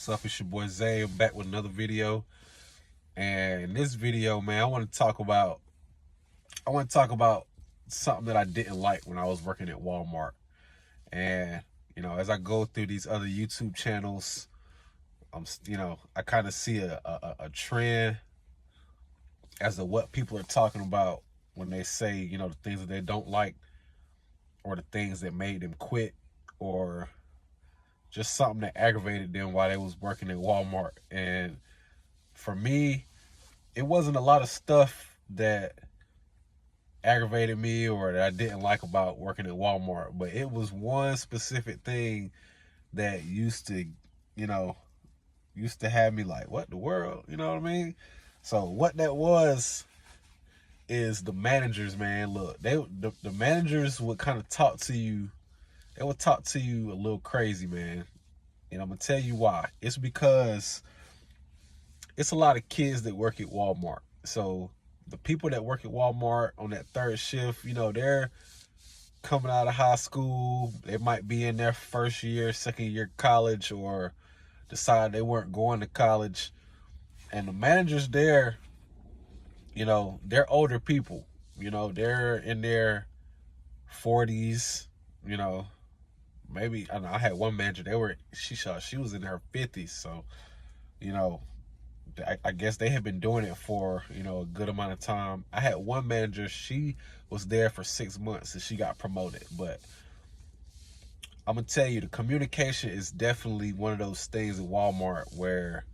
What's up? It's your boy Zay. I'm back with another video. And in this video, man, I want to talk about something that I didn't like when I was working at Walmart. And as I go through these other YouTube channels, I kind of see a trend as to what people are talking about when they say, the things that they don't like or the things that made them quit or just something that aggravated them while they was working at Walmart. And for me, it wasn't a lot of stuff that aggravated me or that I didn't like about working at Walmart, but it was one specific thing that you know, used to have me like, what the world? You know what I mean? So what that was is the managers, man. Look, the managers would kind of talk to you. They would talk to you a little crazy, man. And I'm gonna tell you why. It's because it's a lot of kids that work at Walmart. So the people that work at Walmart on that third shift, they're coming out of high school. They might be in their first year, second year college, or decide they weren't going to college. And the managers there, they're older people. They're in their 40s, maybe I had one manager, she was in her 50s. So, you know, I guess they have been doing it for a good amount of time. I had one manager, she was there for 6 months and she got promoted. But I'm gonna tell you, the communication is definitely one of those things at Walmart where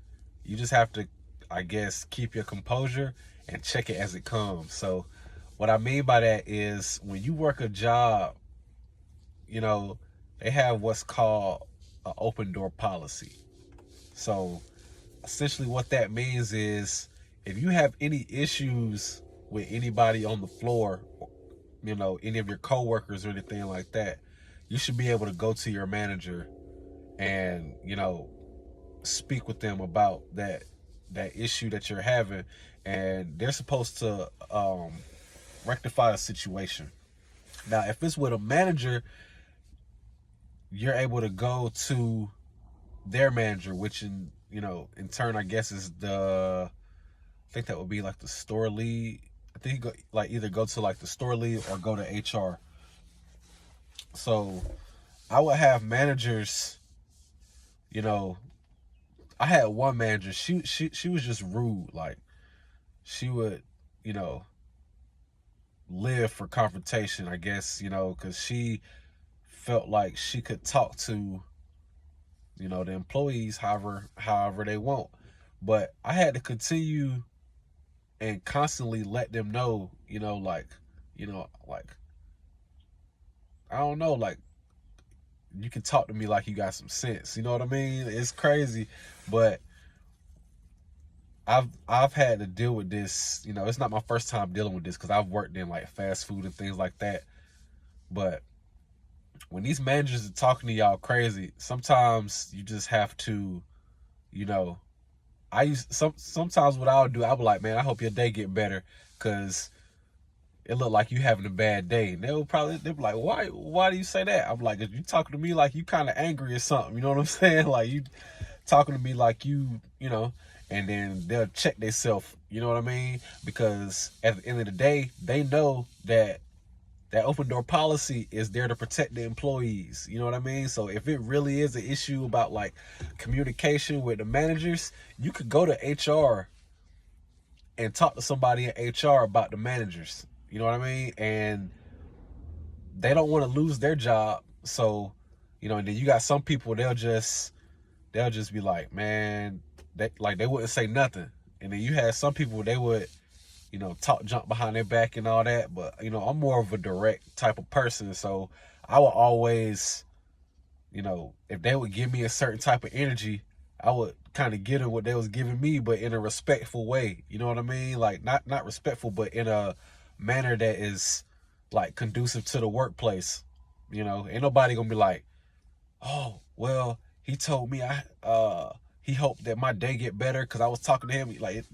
you just have to, I guess, keep your composure and check it as it comes. So what I mean by that is when you work a job, they have what's called an open door policy. So essentially what that means is if you have any issues with anybody on the floor, any of your coworkers or anything like that, you should be able to go to your manager and, speak with them about that issue that you're having, and they're supposed to rectify the situation. Now, if it's with a manager, you're able to go to their manager, which in turn, I guess is I think that would be like the store lead. I think you go, either go to like the store lead or go to HR. So I would have managers, I had one manager, she was just rude. Like she would, you know, live for confrontation, I guess, because she felt like she could talk to, the employees however they want. But I had to continue and constantly let them know, like I don't know, like you can talk to me like you got some sense. You know what I mean? It's crazy, but I've had to deal with this. It's not my first time dealing with this because I've worked in like fast food and things like that. But when these managers are talking to y'all crazy, sometimes you just have to, you know, sometimes what I'll do, I'll be like, man, I hope your day get better, cause it looked like you having a bad day. And they'll be like, why do you say that? I'm like, you talking to me like you kind of angry or something. You know what I'm saying? Like you talking to me like and then they'll check themselves. You know what I mean? Because at the end of the day, they know that open door policy is there to protect the employees. You know what I mean? So if it really is an issue about like communication with the managers, you could go to HR and talk to somebody in HR about the managers. You know what I mean? And they don't want to lose their job. So, and then you got some people, they'll just be like, man, they wouldn't say nothing. And then you had some people, they would, talk junk behind their back and all that. But, I'm more of a direct type of person. So I would always, if they would give me a certain type of energy, I would kind of give them what they was giving me, but in a respectful way. You know what I mean? Like not respectful, but in a manner that is like conducive to the workplace. Ain't nobody gonna be like, oh, well, he told me he hoped that my day get better because I was talking to him. Like,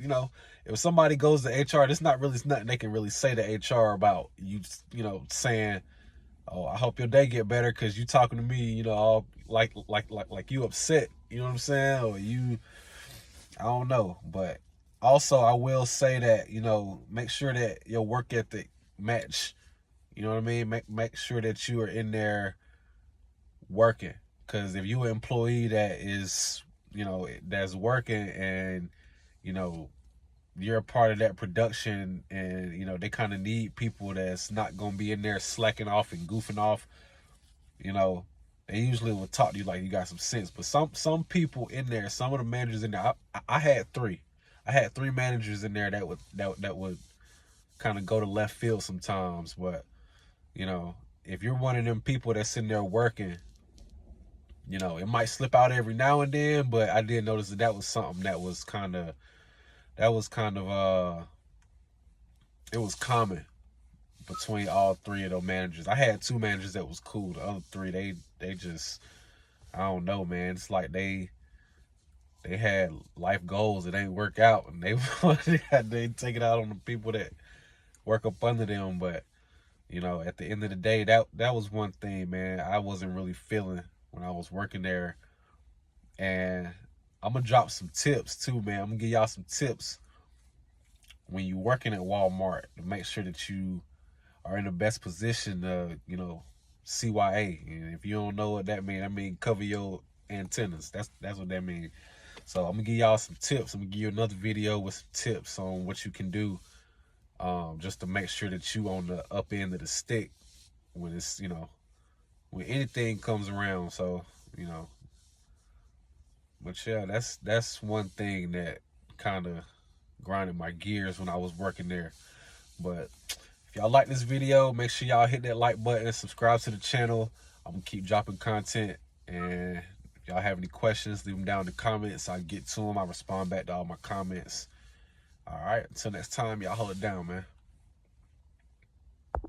if somebody goes to HR, there's nothing they can really say to HR about you, saying, oh, I hope your day get better because you talking to me, all like you upset. You know what I'm saying? Or I don't know. But also, I will say that, make sure that your work ethic match. You know what I mean? Make sure that you are in there working. Because if you're an employee that is, that's working, and, you know, you're a part of that production, and, they kind of need people that's not going to be in there slacking off and goofing off, they usually will talk to you like you got some sense. But some people in there, some of the managers in there, I had three. I had three managers in there that would kind of go to left field sometimes. But, if you're one of them people that's in there working, it might slip out every now and then, but I did notice that was something that was kind of it was common between all three of those managers. I had two managers that was cool. The other three, they just, I don't know, man. It's like they had life goals that ain't work out, and they take it out on the people that work up under them. But at the end of the day, that was one thing, man, I wasn't really feeling when I was working there. And I'm gonna drop some tips too, man. I'm gonna give y'all some tips when you're working at Walmart to make sure that you are in the best position to, CYA. And if you don't know what that means, cover your antennas. That's what that means. So I'm gonna give y'all some tips. I'm gonna give you another video with some tips on what you can do, just to make sure that you on the up end of the stick when it's, when anything comes around. So, but yeah, that's one thing that kind of grinded my gears when I was working there. But if y'all like this video, make sure y'all hit that like button and subscribe to the channel. I'm gonna keep dropping content, and if y'all have any questions, leave them down in the comments. I get to them. I respond back to all my comments. All right, until next time, y'all hold it down, man.